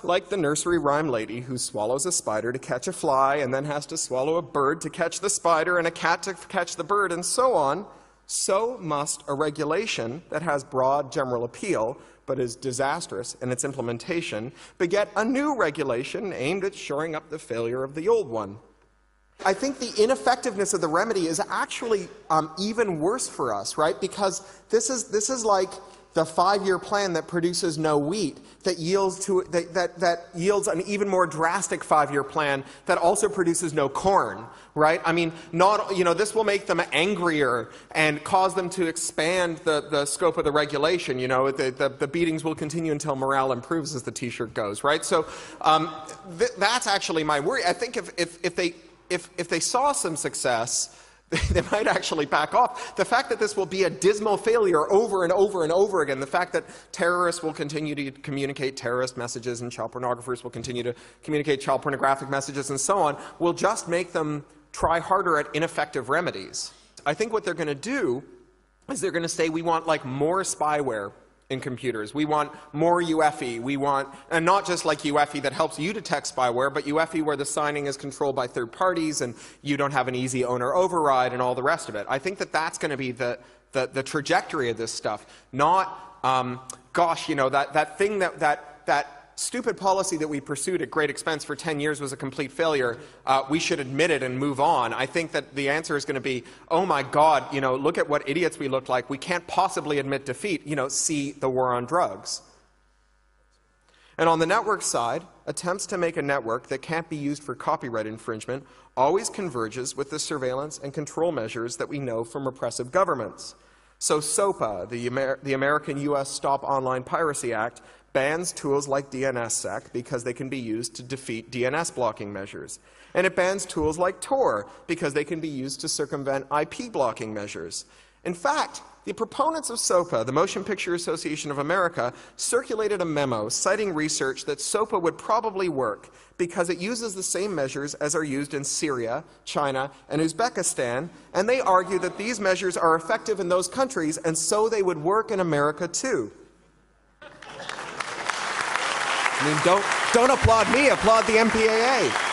Like the nursery rhyme lady who swallows a spider to catch a fly and then has to swallow a bird to catch the spider and a cat to catch the bird and so on, so must a regulation that has broad general appeal but is disastrous in its implementation beget a new regulation aimed at shoring up the failure of the old one. I think the ineffectiveness of the remedy is actually even worse for us, right? Because this is like the 5-year plan that produces no wheat, that yields an even more drastic 5-year plan that also produces no corn, right? I mean, this will make them angrier and cause them to expand the scope of the regulation. The beatings will continue until morale improves, as the T-shirt goes, right? So that's actually my worry. I think if they saw some success, they might actually back off. The fact that this will be a dismal failure over and over and over again, the fact that terrorists will continue to communicate terrorist messages and child pornographers will continue to communicate child pornographic messages and so on, will just make them try harder at ineffective remedies. I think what they're going to do is they're going to say we want more spyware in computers. We want more UEFI. We want, and not just like UEFI that helps you detect spyware, but UEFI where the signing is controlled by third parties and you don't have an easy owner override and all the rest of it. I think that that's going to be the trajectory of this stuff. Not, that thing that stupid policy that we pursued at great expense for 10 years was a complete failure. We should admit it and move on. I think that the answer is going to be, oh my God, look at what idiots we look like. We can't possibly admit defeat. See the war on drugs. And on the network side, attempts to make a network that can't be used for copyright infringement always converges with the surveillance and control measures that we know from repressive governments. So SOPA, the American-U.S. Stop Online Piracy Act, bans tools like DNSSEC because they can be used to defeat DNS blocking measures. And it bans tools like Tor because they can be used to circumvent IP blocking measures. In fact, the proponents of SOPA, the Motion Picture Association of America, circulated a memo citing research that SOPA would probably work because it uses the same measures as are used in Syria, China, and Uzbekistan, and they argue that these measures are effective in those countries, and so they would work in America too. I mean, don't applaud me, applaud the MPAA.